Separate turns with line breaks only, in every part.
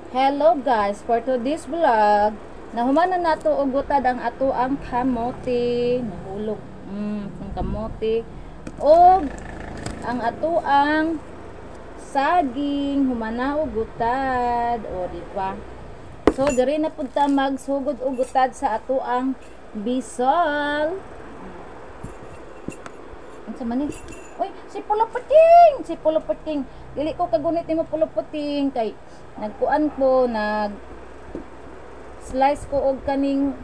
Hello guys, for today's vlog, nahumanan nato og gutad ang ato ang kamote, nahulog ang kamote og ang ato ang saging humana og gutad, o di ba? So diri na pud ta magsugod og gutad sa ato ang bisol. Unsa man ni? Uy, si Puluputing! Si Puluputing. Dili ko kagunit nimo Puluputing kay nagkuan ko, slice ko og kaning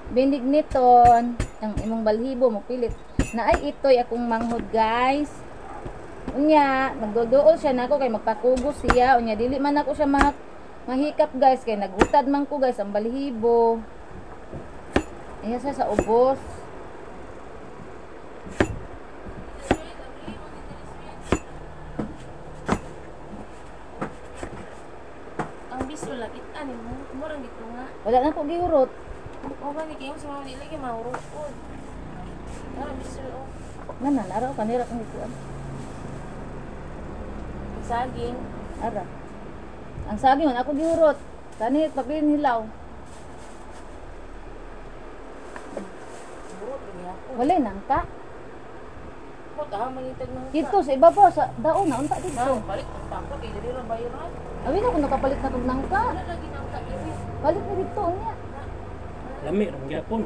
binigniton ang imong balhibo mo pilit. Naay itoy akong manghod, guys. Unya, nagdodool siya nako kay magpakugos siya. Unya dili man ako siya mahikap, guys, kay nagutad man ko, guys, ang balhibo. Iya sa ubos. Wala na ko gihurot.
O ba ni kayo sa mga nila kay mahurot po. Tara bisul o.
Mana naraw kanira kang ikuan.
Saging.
Ara. Ang saging man ako gihurot. Kani pagpilin hilaw.
Hurot niya ako.
Wala nang ka.
Ko ta mangitag nang.
Dito sa ibabaw sa daon na unta dito.
Balik ang tangka kay dili ra bayaran.
Awi na ko nakapalit na kog nangka.
Wala lagi nang ka ini.
Balik na dito niya.
Lami rong gyapon.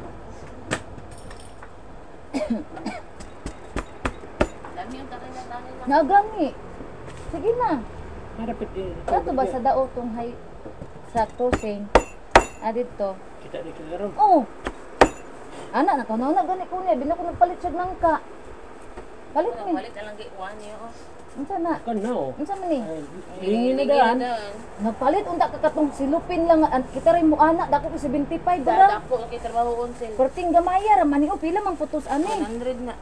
Dami ang tanan-tanan na.
Nagami. Sige na.
Harapit di.
Kato ba sa dao tong hay sa crossing? Dito.
Kita di karon.
Oh. Ana na kuno na gani ko niya bina ko nagpalit siya nangka. Palit ni.
Balik lang kay uwan niyo.
Unsa na?
Kan now.
Unsa man ni?
Hingi na daan.
Nagpalit unta ka katong silupin lang kita rin mo anak dako ko 75 dara.
Dako kay trabaho unsel.
Perting gamaya ra man ni pila man putos ani.
100 na.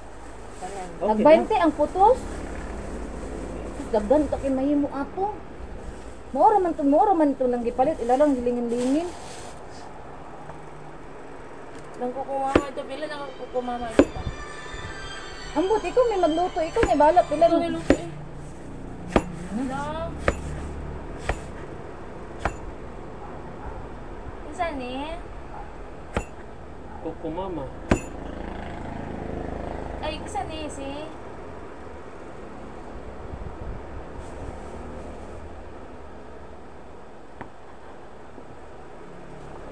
Kanan.
Nag 20 ang putos. Sus daghan ta kay mahimo ato. Mora man to lang gipalit ilalang hilingin-lingin.
Nang kukumama ito pila nang kukumama ito.
Ambot ikaw may magluto ikaw may balak pila
Ito
no.
niluto eh. No. Isa ni?
Kuko mama.
Ay, isa ni si?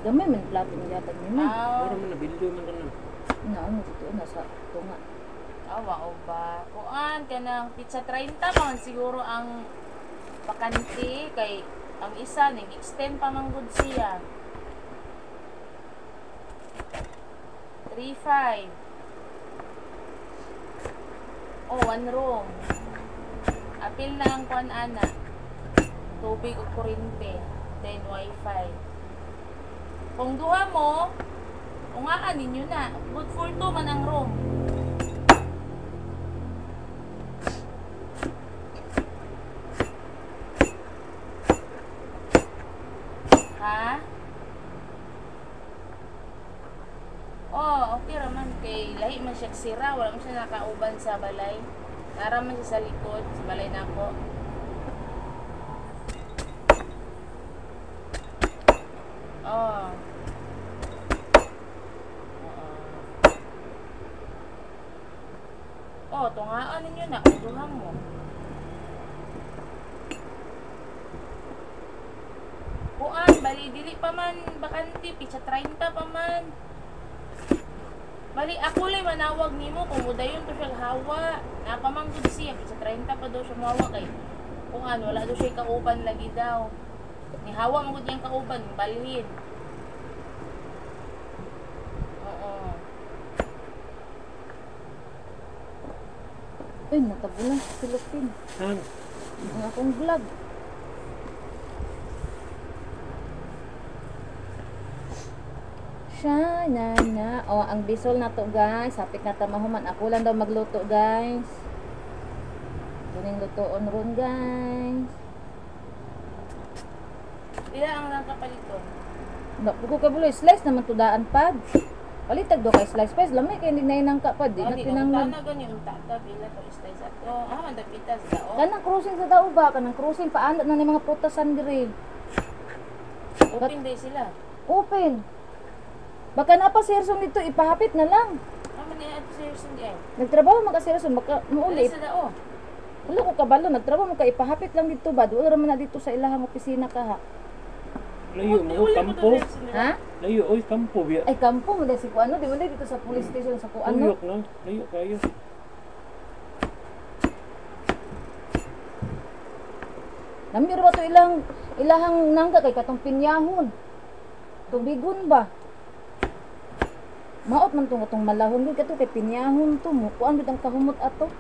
Gamay man plato ni yatag ni man.
Ora man na video man kanan.
Naano dito na sa tunga.
Awa o ba? Kuan ka ng pizza 30 man siguro ang pakanti kay ang isa ning extend pa man gud siya. 3.5. Oh, one room. Apil na ang kuan ana. Tubig o kuryente, then wifi. Kung duha mo, ungaan ninyo na. Good for 2 man ang room. Ha? Oh, okay raman kay lahi man siya sira, wala man siya nakauban sa balay. Nara man siya sa likod, sa balay nako. Oh. Oh, tungaan ninyo na, uduhan mo. Kuan, bali, dili pa man, bakanti, pizza 30 pa man. Bali, ako lang manawag nimo kung udayon to siya hawa. Napamanggod siya, pizza 30 pa daw siya mawa kay. Kuan, wala daw siya kauban lagi daw. Ni hawa mo gud yang kauban, balhin. Oo.
Ay natabulan sa silupin.
Han.
Ang akong vlog. Siya na. Oh, ang bisol na to, guys. Sapit na tamahuman. Ako lang daw magluto, guys. Kuning lutoon ron, guys.
Ila ang lang kapaliton.
Buko ka buloy. Slice naman to daan pad. Palitag do kay slice pes. Lamay kay hindi na inang kapad. Di na pinanglan.
Ano ganyan tata bila to stay sa to. Ah, mandapitas daw.
Kanang cruising sa dao ba? Kanang cruising paanda na ni mga prutasan diri.
Open day sila.
Open. Baka na pa si Erson dito, ipahapit na lang.
Naman niya at seriously di ay.
Nagtrabaho man ka si Erson, baka
Ulit
maulit.
sa dao.
Wala ko kabalo, nagtrabaho man ka, ipahapit lang dito ba? Wala raman na dito sa ilahang opisina ka ha.
Layo mo, kampo.
Ha?
Layo, oy, kampo biya.
Ay, kampo mo dahil si Kuano, di mo dahil dito sa police station sa Kuano.
Tuyok na, layo kayo.
Namir ba to ilahang nangga kay katong pinyahon. Tubigon ba? Maot man tong katong malahon gid kato kay pinyahon to mo. Kuan gid ang kahumot ato.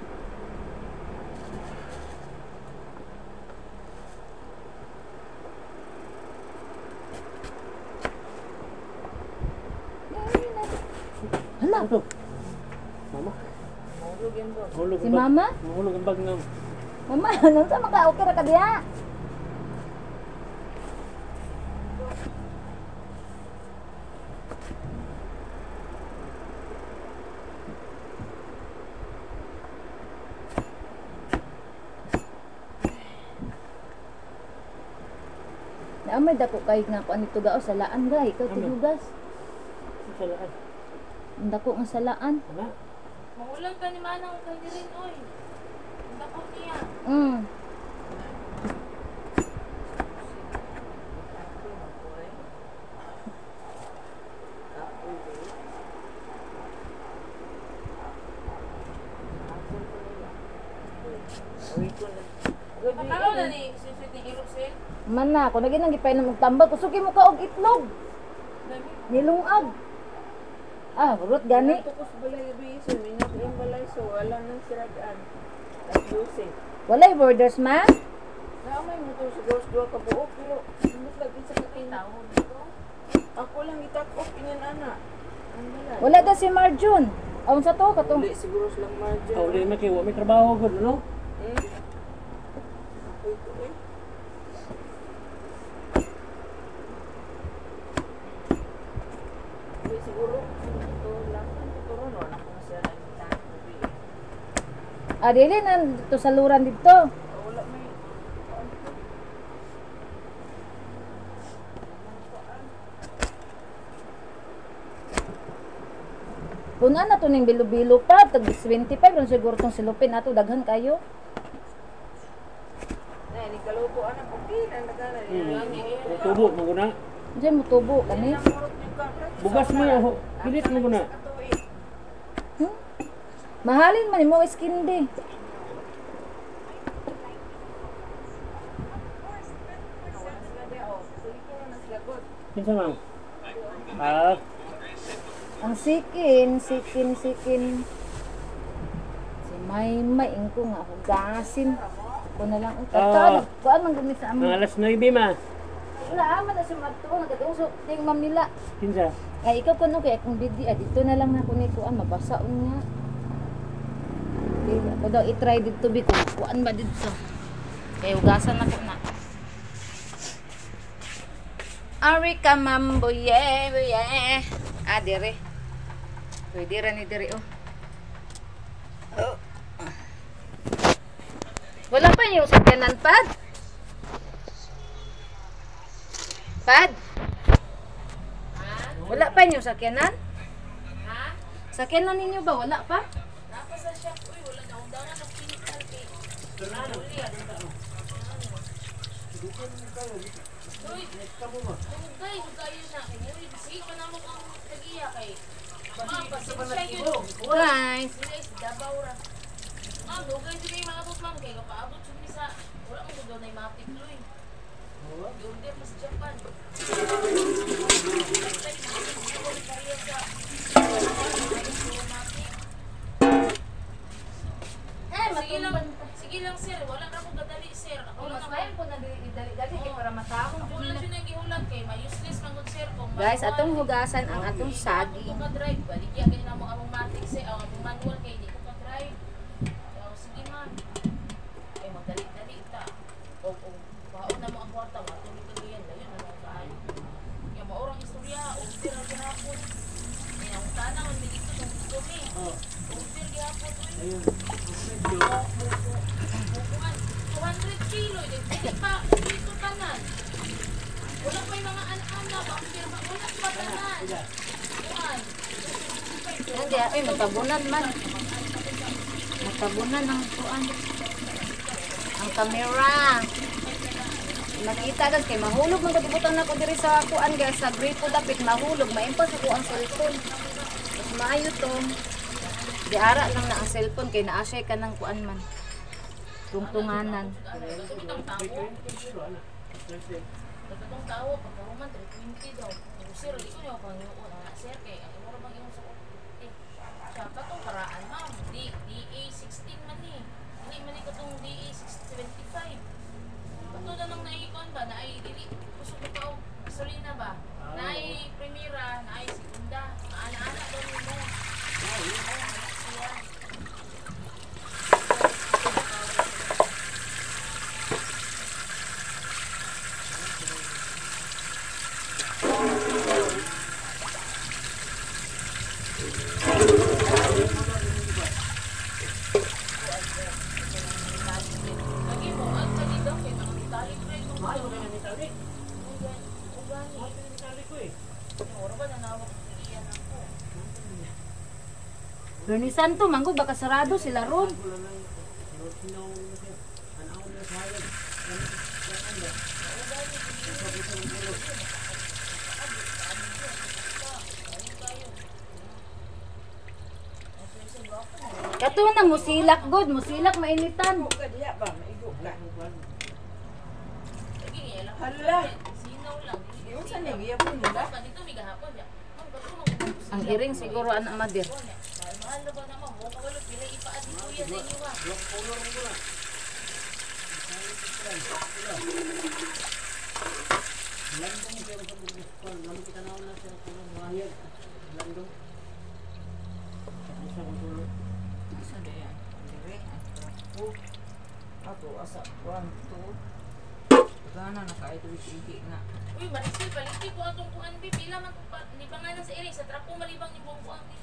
Hala,
Ano to? Mama?
Mahulog yan bro.
Mahulog
si
ang bag.
mama?
Mahulog ang bag ng...
Mama, nung sa maka okay ra ka diha? Naamay dako kay nga kuan nito gao salaan gay ikaw
Ano?
tilugas.
Sa lahat.
Ang dako nga salaan.
Ana?
Mahulang ka ni Manang kay dirin oy. Ang dako niya.
Mm.
Matakaw na ni siswit ni Irosin.
Man na, kung lagi nang gipay na magtambal, kusugi mo ka og itlog.
Dami.
Nilungag. Ah, burot gani.
Tukos balay biso, minyak yung balay so wala nang siragaan. Ayusin.
Walay borders ma.
Naamay mo to siguro sa duwa ka buok, pero hindi lagi sa kakin.
Tawon dito.
Ako lang itakop, inyan ana. Ang balay.
Wala da si Marjun. Aun sa to katong
Hindi siguro silang margin.
Oh, di makiwa, may trabaho ko, no?
Hindi siguro. Ito lang. Ito ron, wala ko na siya nagtahan.
dili na dito sa luran dito.
Wala may...
Kung na to ning bilo-bilo pa, tag 25 ron siguro tong silupin ato daghan kayo.
Eh, ni kaluto anak ko kina nagana.
May tubo mo guna.
Diyan mo tubo kani.
Namurot yung kamera.
Bugas mo yun, pilit mo guna.
Hmm? Mahalin man mo skin di.
Kinsa mang? Ah,
Ang sikin. Si Maymay ingko nga hugasin. Ko na lang ang
Ah.
kuan man gumi sa
ang
amo.
alas 9 ma.
Wala aman na si Magto nagadungso ding ma'am nila.
Kinsa?
Ay ikaw kuno kay akong bidi dito na lang ako ni kuan mabasa unya. Okay, ako daw i-try dito bi kung kuan ba dito. Kay hugasan ako na. Ari ka mambo yeah. Ah dire. Pwede ra ni dire oh. Oh. Wala pa yung sakyanan pad. Pad. Wala pa yung sakyanan?
Ha?
Sakyanan ninyo ba? Wala pa?
Napasa siya. Uy, wala na undangan ng chemical cake. Uy, hugay na. Uy, sige ka na mo kang nagiya kay. Pasensya yun.
Guys.
Guys, dabaw ra. Ma'am, hugay sila yung mga abot ma'am. Kaya kapaabot sila sa... Wala mo doon na yung mga tikloy. I-order mo sa Japan. Sige lang sir, wala na akong gadali sir. Ako lang naman.
ko na dali-dali para matahong.
Ako lang yun ang gihulat kay ma-useless mangod sir kung
Guys,
manual.
atong hugasan ang atong
Ako
saging.
ka drive, baligya kay na mo among matic sir, ang among manual kay di ko ka drive. Sige man. Ay magdali-dali ta. O baon na mo ang kwarta, matulog ka diyan, layon na mo kaayo. Kaya maorang istorya, order ang gihapon. Kaya ang tanang ang dito ng gusto ni. Order gihapon to.
Ayun.
Bukuan 200 kilo, hindi pa dito tanan. Wala pa yung mga
Hindi, ay, matabunan man. Matabunan ang kuan. Ang camera. Makita guys, kay mahulog man katibutan na ko diri sa kuan guys, sa gripo dapit mahulog, maimpas ako ang cellphone. Mas maayo to. Di ara lang na ang cellphone kay naasay ka ng kuan man. Tungtunganan.
Katong tao pagkahuman 320 daw. Sir, ito niyo pang yuon na sir kay ang imo bang imong sa siya katong karaan ma'am. DA 16 man ni. Dili man ni katong DA 675. Kato na nang naikon ba na ay dili kusog ka og gasolina ba? Na ay primera, na ay segunda, na ana-ana daw nimo. Lagi mo ang kanida kay mga metalik rin mo.
Mahal mo kaya ni Tali?
Ugani.
Mahal ka ni Tali ko eh.
Ora ba nanawag iyan ako.
Bernie Santo, manggod baka sarado sila ron.
Wala na yung sinaw na siya. Anaw na sa hayag.
Kato nang musilak god, musilak mainitan.
Ka diya ba? Maigo ka.
Lagi niya lang.
Hala.
Sinaw lang.
Yung sa niya po nila.
Kanito may gahapon ya. Ma'am, kato mo.
Ang iring siguro anak madir.
Mahal na ba naman? Mo kawalo pila ipaad ni kuya sa inyo ba?
Landong siya sa buguspan. Lalu kita naon na siya sa mahayag. Landong. Tapos siya kung tulog.
Asa na yan? Dire. Ako asa 1 2. Gana na kay tuwi na.
Uy, Marisol, paliti ko atong kuan bi pila man libangan sa iri sa trapo malibang ni buong kuan bi.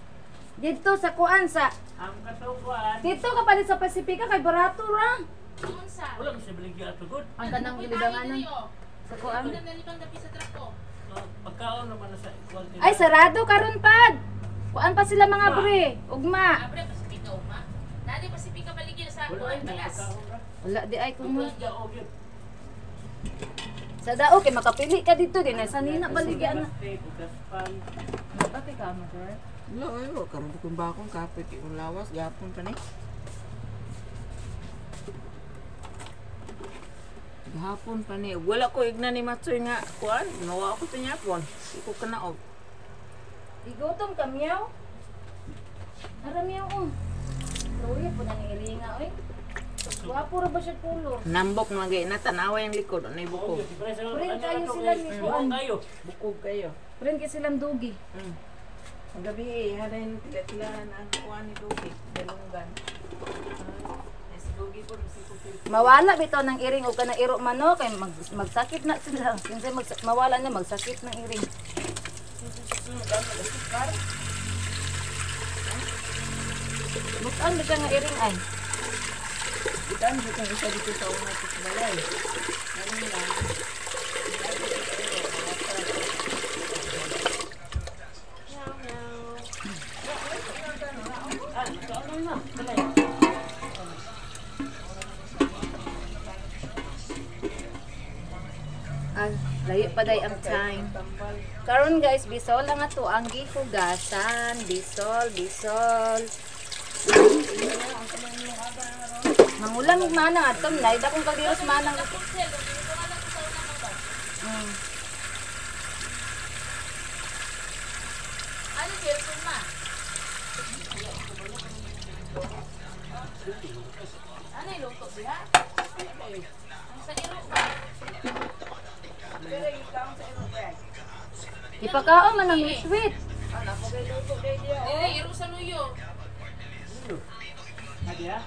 Dito sa kuan sa
Ang katukuan.
dito ka palit sa Pasifika kay barato ra.
Kuan sa.
Wala mo siya baligya ato good.
Ang kanang libanganan sa kuan.
Ano na libang dapi sa trapo?
Pagkaon naman na sa quality.
Ay sarado karon pad. Kuan pa sila mga bre, ugma.
Abre Pasifika uma. Nadi Pasifika baligya sa kuan balas.
Wala di ay kumo.
Yaog yun.
Sa dao kay makapili ka dito din sa nina baligyan na.
Bugaspan.
Napati ka mo sir.
Lo ayo karon kung bakong kapit yung lawas gapon pa ni. Gahapon pa ni. Wala ko igna ni Matsoy nga kuan. Nawa ako sa niya pon. Iko kanaog.
Igutom ka miyaw. Ara miyaw oh. Luya po na ni iringa oy. Guwapo ra ba siya kulor?
Nambok mga gay na tanawa yung likod. Ano yung bukog?
Friend kayo sila ni kuan.
Kayo.
Bukog kayo.
Friend kay silang dugi.
Ang gabi, halayin tila ang kuan ni Dugi. Dalunggan. Si Dugi po, si Dugi.
Mawala bitaw ng iring o kana iro man no kay magsakit na sila. Kinsa mawala na magsakit ng iring. Bukan bitaw nga iring ay.
Itan, butang isa dito sa una sa balay. Ano lang.
Ah, layo pa day ang time. Karon guys, bisol lang ato ang gihugasan. Bisol. Mangulang manang atom na, ida kong kagdiros manang.
Ano Gerson ma? Ano yung luto siya? Ang sa iro ba?
Pero ikaw sa iro ba?
Ipakaon man ang sweet.
Ano po kayo luto kayo diya?
Dili, iro sa luyo.
Hadiah.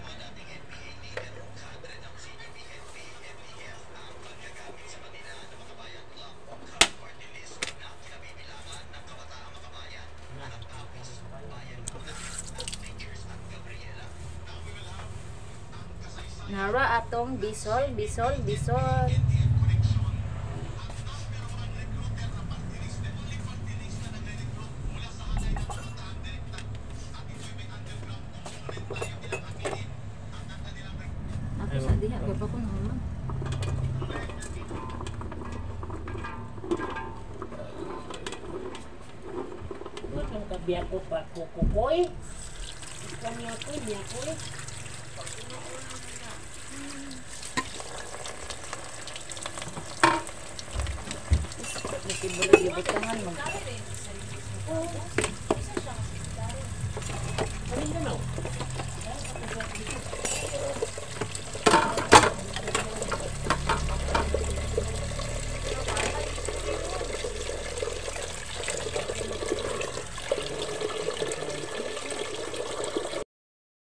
Nara atong bisol.
biar ko pa kukukoy. Ikaw niya ko eh.
Hindi boleh dibutangan mo.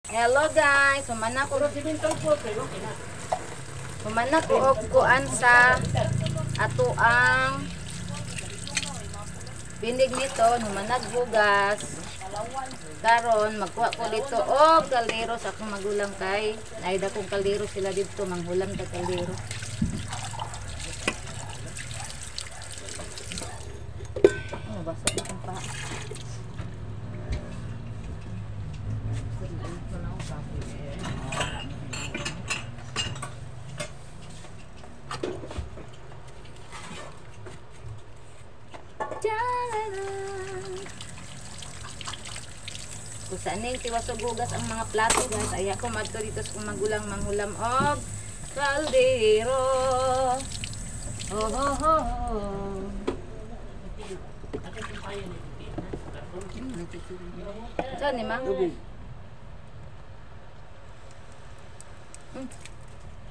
Hello guys, sumana ko og kuan sa ato ang binig nito, humanag bugas. Karon magkuha ko dito og kaldero sa akong magulang kay naida kong kaldero sila dito manghulam ta kaldero. Oh, basa itong pa. Kusan ning tiwas og bugas ang mga plato guys. Ay ako madto dito sa magulang manghulam og kaldero. Oh ho ho. Saan ni ma?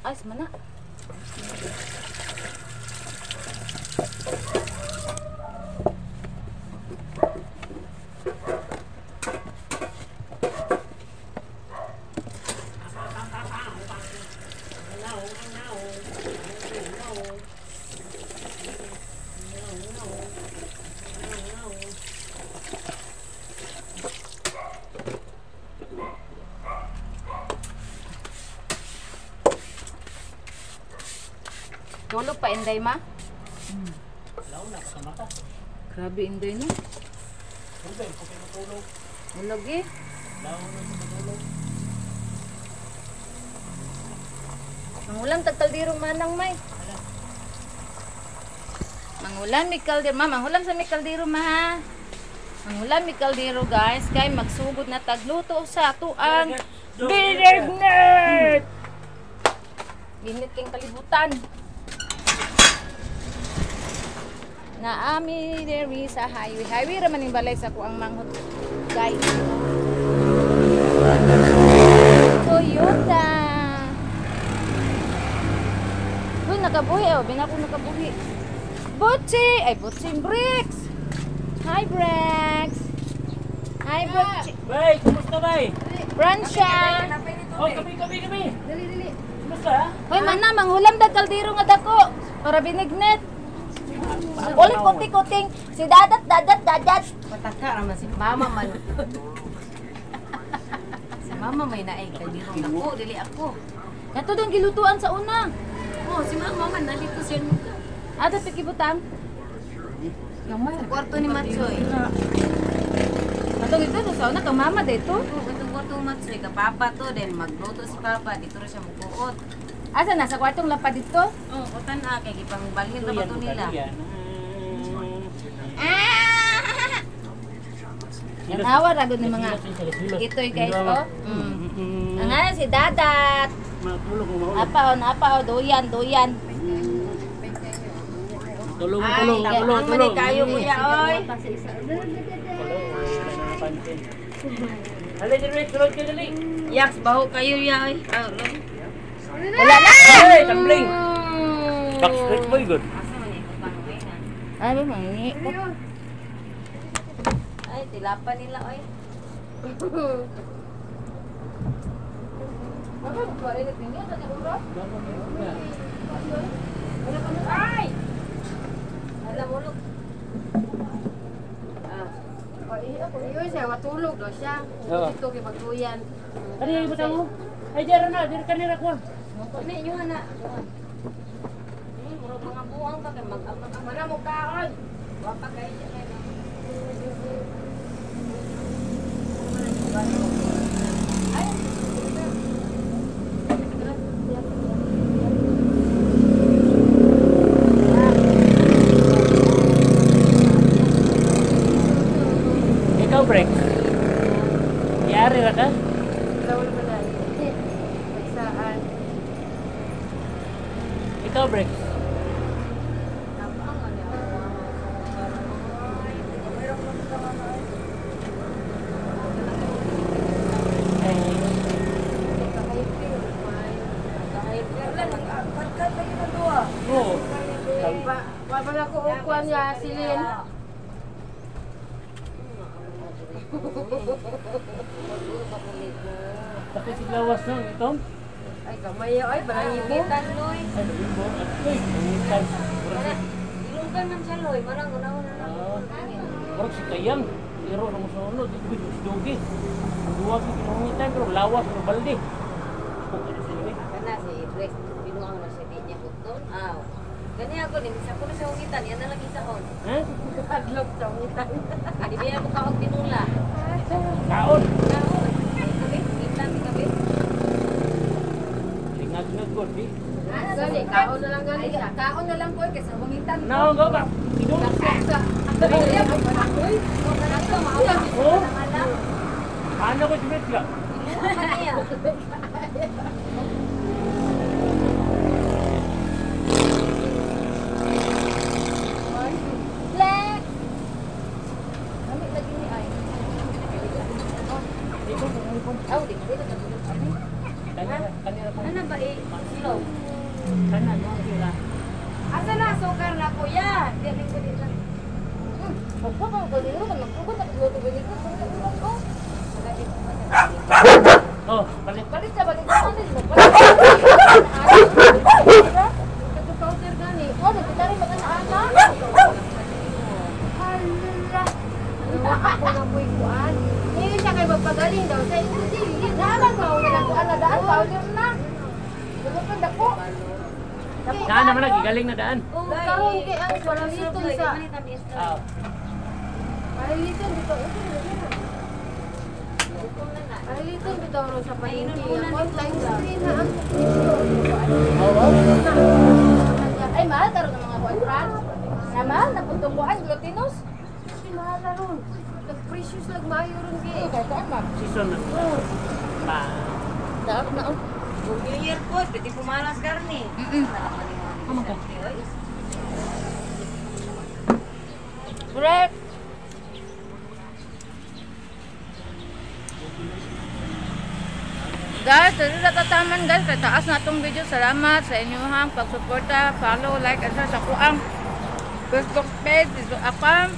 Ay, mana? Tulog pa Inday ma?
Launa pa sa mata.
Grabe Inday no.
Tulog ko matulog.
Ulog eh.
Launa sa matulog.
Mangulam tag kaldero manang may. Mangulam mi kaldero ma, mangulam sa mi kaldero ma ha. Mangulam mi kaldero guys, kay magsugod na tagluto sa ato ang binignet. Binignet king kalibutan. Na ami diri sa highway ra man ning balay sa kuang manghot guys. Toyota. Uy nakabuhi oh, binako nakabuhi. Butsi, ay butsing bricks. Hi bricks. Hi bricks.
Bay, kumusta bay?
Francia.
Oh, kami.
Dali.
Kumusta?
Hoy mana manghulam dag kaldero nga dako para binignet. Ulit kuting-kuting si dadat.
Pataka naman si mama man. Si mama may naay kaldero ako, dili ako.
Kato dong gilutuan sa una.
Oh, si mama man nalito siya.
Ada pikibutang.
Sa kwarto ni Matsoy.
Katong ito sa una kang mama dito.
Oh, itong kwarto ni Matsoy ka papa to, then magluto si papa dito ra siya magbuot.
Asa na sa kwartong lapad dito?
Oh, utan na kay gipangbalhin ra ba to nila.
Nanawa ragod ni mga itoy guys oh. Ang ana si dadat.
Matulog ko maulo.
Apaw, doyan.
Tulog.
Mani kayo kuya oy.
Dali, tulog ka dali.
Yaks baho kayo ya oy.
Wala na.
Hey, tumbling. Backstreet boy good.
Ay ba mangi.
Ay, tilapan nila oy.
Ay!
Alam mo look.
Yun siya, matulog daw siya.
Oo.
Ito kay pagtuyan.
Kani yung butang mo? Ay, dira na, dira kanira ko.
Ano yun na?
Murag mga buwang ka kay mag-apa ka.
Mana mo kaon?
Wapa kay siya kay.
Ikaw, pre?
Wa ba ko ukuan niya silin.
Tapi si lawas no, ito.
Ay kamay ay balangitan loy.
Ay, ibo. Ay, pangitan.
Ilunggan man siya loy, marang una-una na.
Parang si Kayang. Pero nang sunod, ito si Dugi. Ang duwa si pinungitan, pero lawas, pero balde.
Kana si Rex binuang na siya di niya buton. Aw. Gani ako din sa ko na sa ungitan, yan na lang isa kon.
Ha?
Adlok sa ungitan. Di biya mo kaog binula.
Kaon.
Kaon. Kabe, itan kabe.
Ingat-ingat ko, di.
Gani, kaon na lang gani siya. Kaon na lang po kaysa ungitan.
Naon ka ba? Idol. Oh. Ano ko si Betla?
Ano ba slow?
Kana, no, sila.
Asa na sukar na kuya? Dili ko dito. Opo, kung ganito ka nagpugod at luto ganito ko.
Oh, balik.
Balik sa balik sa balik mo. Ito powder gani. Oh, dito na rin mag-ana. Hala. Ano ako na po'y kuan? Hindi siya kayo magpagaling daw sa inyo. Hindi naman maunalang kuan na daan. Powder na. Lumupad ako.
Daan naman lagi, galing na daan.
Karoon kay ang walang liton sa.
Ah.
Ay, liton dito. Ay, liton dito ro sa palengke. One time screen ha. Ay, mahal karon ng mga boyfriend. Na mahal na putong kuan glutinous. Si mahal na ron. Nag-precious lag maayo ron gi. Kay kuan ma'am.
Season na. Pa.
Dapat na oh.
New Year po, pwede pumalas karni.
Ano ka?
Correct. Guys, dito na tataman guys. Kaya taas na itong video. Salamat sa inyong pagsuporta. Follow, like, and share sa kuang Facebook page. Dito akang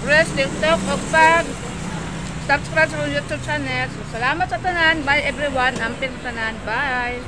Press, TikTok, o pag subscribe sa YouTube channel. So, salamat sa tanan. Bye everyone. Amping sa tanan. Bye.